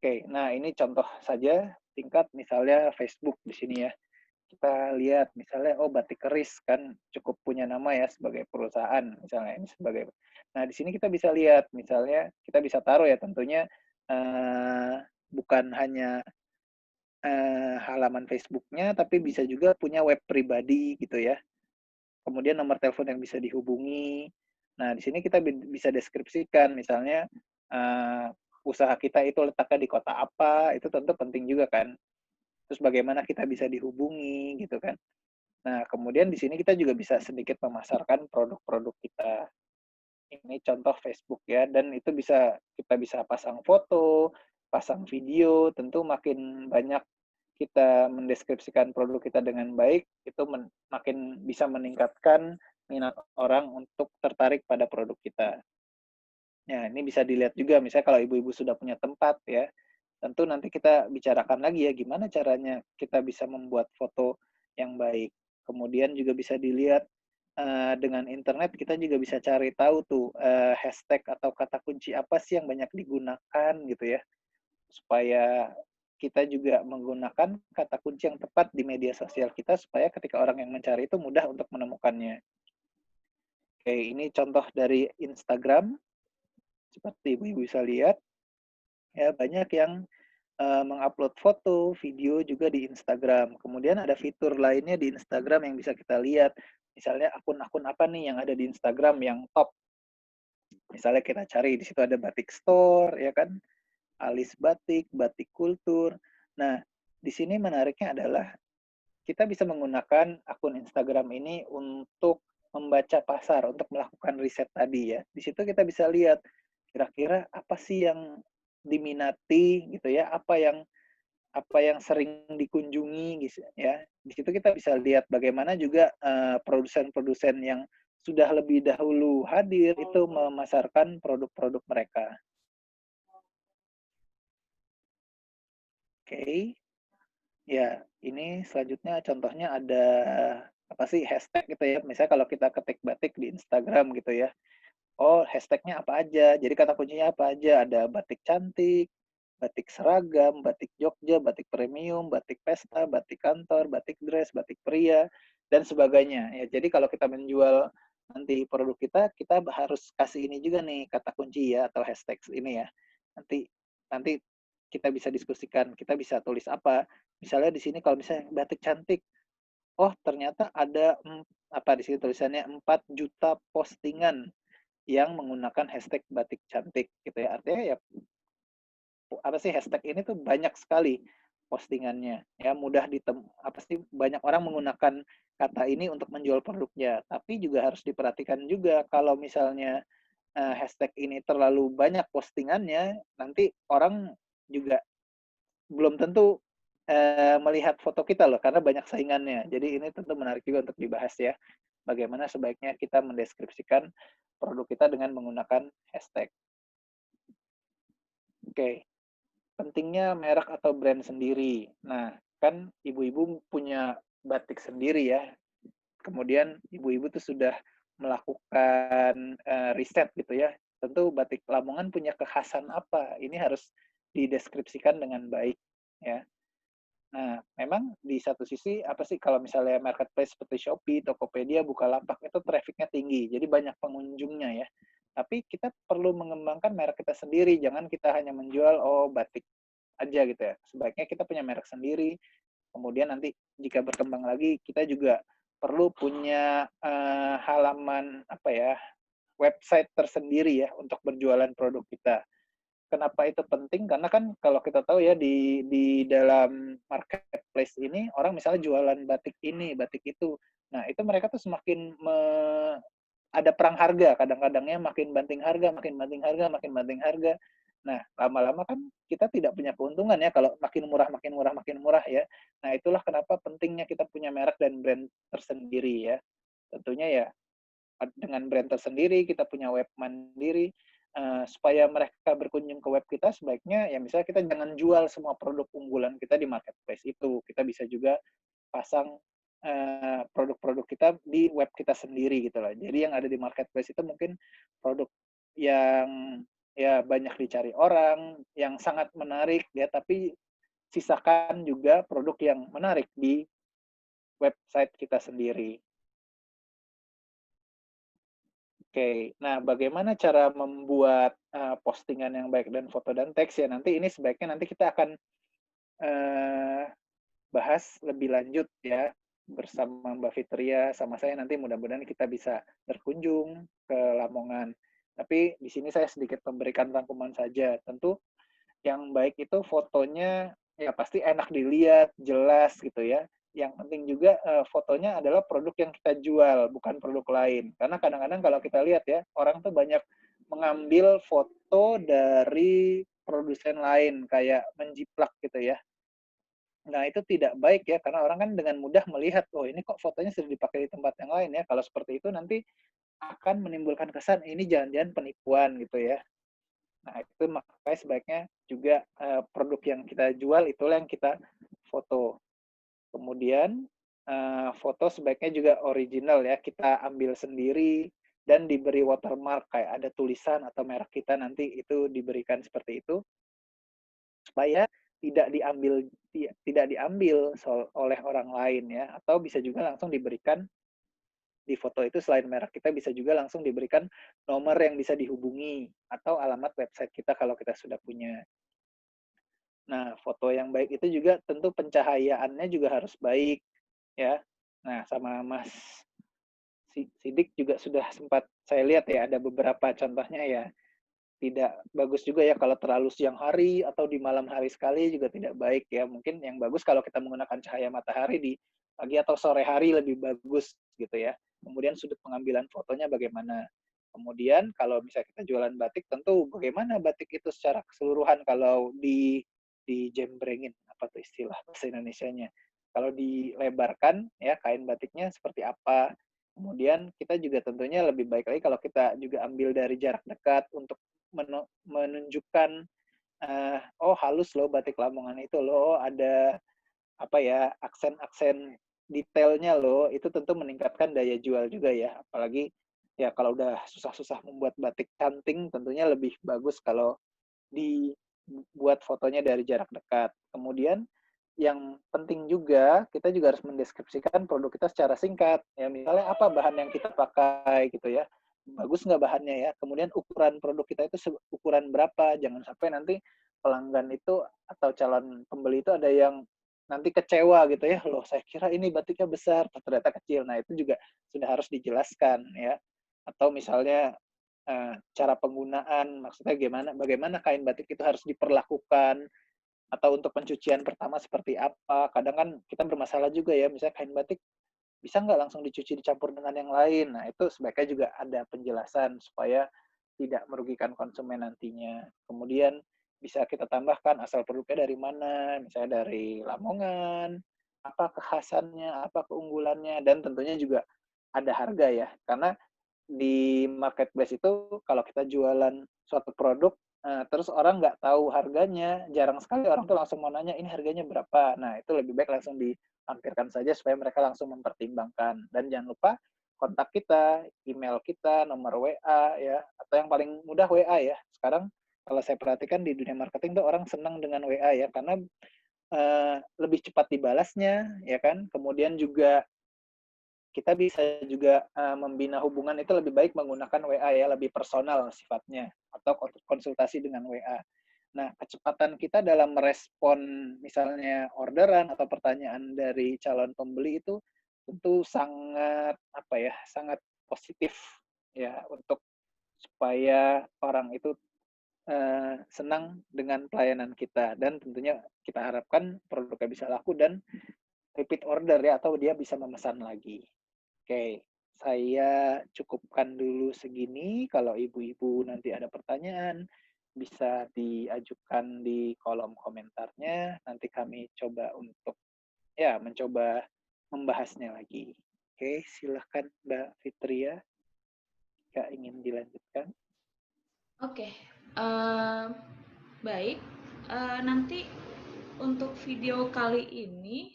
Oke, nah ini contoh saja tingkat misalnya Facebook di sini ya. Kita lihat misalnya, oh Batik Keris kan cukup punya nama ya sebagai perusahaan misalnya ini sebagai. Nah di sini kita bisa lihat misalnya kita bisa taruh ya tentunya bukan hanya halaman Facebooknya tapi bisa juga punya web pribadi gitu ya. Kemudian nomor telepon yang bisa dihubungi. Nah di sini kita bisa deskripsikan misalnya usaha kita itu letaknya di kota apa, itu tentu penting juga kan. Terus bagaimana kita bisa dihubungi gitu kan. Nah, kemudian di sini kita juga bisa sedikit memasarkan produk-produk kita. Ini contoh Facebook ya, dan itu kita bisa pasang foto, pasang video, tentu makin banyak kita mendeskripsikan produk kita dengan baik, itu makin bisa meningkatkan minat orang untuk tertarik pada produk kita. Ya, ini bisa dilihat juga, misalnya kalau ibu-ibu sudah punya tempat ya, tentu nanti kita bicarakan lagi ya, gimana caranya kita bisa membuat foto yang baik. Kemudian juga bisa dilihat dengan internet kita juga bisa cari tahu tuh hashtag atau kata kunci apa sih yang banyak digunakan gitu ya, supaya kita juga menggunakan kata kunci yang tepat di media sosial kita supaya ketika orang yang mencari itu mudah untuk menemukannya. Oke, ini contoh dari Instagram, seperti ibu-ibu bisa lihat ya banyak yang mengupload foto, video juga di Instagram. Kemudian ada fitur lainnya di Instagram yang bisa kita lihat. Misalnya akun-akun apa nih yang ada di Instagram yang top. Misalnya kita cari di situ ada Batik Store, ya kan? Alis Batik, Batik Kultur. Nah, di sini menariknya adalah kita bisa menggunakan akun Instagram ini untuk membaca pasar, untuk melakukan riset tadi ya. Di situ kita bisa lihat kira-kira apa sih yang diminati gitu ya, apa yang sering dikunjungi gitu ya. Di situ kita bisa lihat bagaimana juga produsen-produsen yang sudah lebih dahulu hadir itu memasarkan produk-produk mereka. Oke. Ya, ini selanjutnya contohnya ada apa sih hashtag gitu ya. Misalnya kalau kita ketik batik di Instagram gitu ya. Oh, hashtagnya apa aja? Jadi kata kuncinya apa aja? Ada batik cantik, batik seragam, batik Jogja, batik premium, batik pesta, batik kantor, batik dress, batik pria, dan sebagainya. Ya, jadi kalau kita menjual nanti produk kita, kita harus kasih ini juga nih kata kunci ya atau hashtag ini ya. Nanti nanti kita bisa diskusikan, kita bisa tulis apa. Misalnya di sini kalau misalnya batik cantik, oh ternyata ada apa di sini tulisannya 4 juta postingan yang menggunakan hashtag batik cantik gitu ya. Artinya ya apa sih hashtag ini tuh banyak sekali postingannya ya mudah apa sih banyak orang menggunakan kata ini untuk menjual produknya. Tapi juga harus diperhatikan juga kalau misalnya hashtag ini terlalu banyak postingannya, nanti orang juga belum tentu melihat foto kita loh karena banyak saingannya. Jadi ini tentu menarik juga untuk dibahas ya. Bagaimana sebaiknya kita mendeskripsikan produk kita dengan menggunakan hashtag. Oke, pentingnya merek atau brand sendiri. Nah, kan ibu-ibu punya batik sendiri ya. Kemudian ibu-ibu tuh sudah melakukan riset gitu ya. Tentu batik Lamongan punya kekhasan apa? Ini harus dideskripsikan dengan baik ya. Nah, memang di satu sisi apa sih kalau misalnya marketplace seperti Shopee, Tokopedia, Bukalapak itu trafficnya tinggi, jadi banyak pengunjungnya ya. Tapi kita perlu mengembangkan merek kita sendiri, jangan kita hanya menjual oh batik aja gitu ya. Sebaiknya kita punya merek sendiri. Kemudian nanti jika berkembang lagi, kita juga perlu punya halaman apa ya, website tersendiri ya untuk berjualan produk kita. Kenapa itu penting? Karena kan kalau kita tahu ya di dalam marketplace ini orang misalnya jualan batik ini, batik itu. Nah, itu mereka tuh semakin ada perang harga, kadang-kadangnya makin banting harga, makin banting harga, makin banting harga. Nah, lama-lama kan kita tidak punya keuntungan ya kalau makin murah, makin murah, makin murah ya. Nah, itulah kenapa pentingnya kita punya merek dan brand tersendiri ya. Tentunya ya dengan brand tersendiri, kita punya web mandiri, supaya mereka berkunjung ke web kita sebaiknya ya misalnya kita jangan jual semua produk unggulan kita di marketplace itu. Kita bisa juga pasang produk-produk kita di web kita sendiri gitu loh. Jadi yang ada di marketplace itu mungkin produk yang ya banyak dicari orang, yang sangat menarik ya, tapi sisakan juga produk yang menarik di website kita sendiri. Oke, nah bagaimana cara membuat postingan yang baik dan foto dan teks ya, nanti ini sebaiknya nanti kita akan eh, bahas lebih lanjut ya bersama Mbak Fitria sama saya, nanti mudah-mudahan kita bisa berkunjung ke Lamongan. Tapi di sini saya sedikit memberikan rangkuman saja. Tentu yang baik itu fotonya ya pasti enak dilihat, jelas gitu ya. Yang penting juga fotonya adalah produk yang kita jual, bukan produk lain. Karena kadang-kadang kalau kita lihat ya, orang tuh banyak mengambil foto dari produsen lain, kayak menjiplak gitu ya. Nah, itu tidak baik ya, karena orang kan dengan mudah melihat, oh ini kok fotonya sudah dipakai di tempat yang lain ya. Kalau seperti itu nanti akan menimbulkan kesan ini jangan-jangan penipuan gitu ya. Nah, itu makanya sebaiknya juga produk yang kita jual itulah yang kita foto. Kemudian foto sebaiknya juga original ya, kita ambil sendiri dan diberi watermark kayak ada tulisan atau merek kita nanti itu diberikan seperti itu supaya tidak diambil oleh orang lain ya, atau bisa juga langsung diberikan di foto itu selain merek kita bisa juga langsung diberikan nomor yang bisa dihubungi atau alamat website kita kalau kita sudah punya. Nah, foto yang baik itu juga tentu pencahayaannya juga harus baik ya. Nah, sama Mas Sidik juga sudah sempat saya lihat ya ada beberapa contohnya ya. Tidak bagus juga ya kalau terlalu siang hari atau di malam hari sekali juga tidak baik ya. Mungkin yang bagus kalau kita menggunakan cahaya matahari di pagi atau sore hari lebih bagus gitu ya. Kemudian sudut pengambilan fotonya bagaimana. Kemudian kalau misalnya kita jualan batik, tentu bagaimana batik itu secara keseluruhan kalau dijembrengin, apa tuh istilah bahasa Indonesianya. Kalau dilebarkan ya kain batiknya seperti apa. Kemudian kita juga tentunya lebih baik lagi kalau kita juga ambil dari jarak dekat untuk menunjukkan oh halus loh batik Lamongan itu loh, ada apa ya aksen-aksen detailnya loh, itu tentu meningkatkan daya jual juga ya, apalagi ya kalau udah susah-susah membuat batik canting tentunya lebih bagus kalau dibuat fotonya dari jarak dekat. Kemudian yang penting juga kita juga harus mendeskripsikan produk kita secara singkat ya, misalnya apa bahan yang kita pakai gitu ya, bagus nggak bahannya ya, kemudian ukuran produk kita itu ukuran berapa, jangan sampai nanti pelanggan itu atau calon pembeli itu ada yang nanti kecewa gitu ya, loh saya kira ini batiknya besar ternyata kecil. Nah itu juga sudah harus dijelaskan ya, atau misalnya cara penggunaan, maksudnya bagaimana kain batik itu harus diperlakukan, atau untuk pencucian pertama seperti apa. Kadang kan kita bermasalah juga ya, misalnya kain batik bisa nggak langsung dicuci dicampur dengan yang lain. Nah itu sebaiknya juga ada penjelasan supaya tidak merugikan konsumen nantinya. Kemudian bisa kita tambahkan asal produknya dari mana, misalnya dari Lamongan, apa kekhasannya, apa keunggulannya, dan tentunya juga ada harga ya, karena di marketplace itu kalau kita jualan suatu produk, terus orang nggak tahu harganya, jarang sekali orang tuh langsung mau nanya, "Ini harganya berapa?" Nah, itu lebih baik langsung dilampirkan saja supaya mereka langsung mempertimbangkan. Dan jangan lupa kontak kita, email kita, nomor WA ya, atau yang paling mudah WA ya. Sekarang kalau saya perhatikan di dunia marketing tuh orang senang dengan WA ya, karena lebih cepat dibalasnya, ya kan. Kemudian juga kita bisa juga membina hubungan itu lebih baik menggunakan WA ya, lebih personal sifatnya, atau konsultasi dengan WA. Nah, kecepatan kita dalam merespon misalnya orderan atau pertanyaan dari calon pembeli itu tentu sangat apa ya, sangat positif ya untuk supaya orang itu senang dengan pelayanan kita, dan tentunya kita harapkan produknya bisa laku dan repeat order ya, atau dia bisa memesan lagi. Oke, saya cukupkan dulu segini. Kalau ibu-ibu nanti ada pertanyaan, bisa diajukan di kolom komentarnya. Nanti kami coba untuk ya mencoba membahasnya lagi. Oke, silahkan Mbak Fitria, jika ingin dilanjutkan. Oke, eee, baik, nanti untuk video kali ini,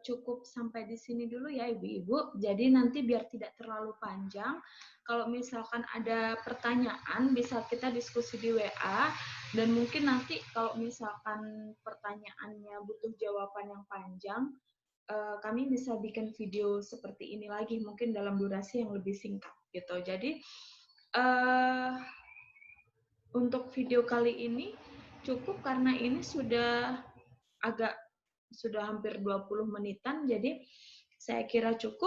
cukup sampai di sini dulu ya Ibu-Ibu. Jadi nanti biar tidak terlalu panjang, kalau misalkan ada pertanyaan bisa kita diskusi di WA, dan mungkin nanti kalau misalkan pertanyaannya butuh jawaban yang panjang, kami bisa bikin video seperti ini lagi, mungkin dalam durasi yang lebih singkat gitu. Jadi untuk video kali ini cukup karena ini sudah hampir 20 menitan, jadi saya kira cukup.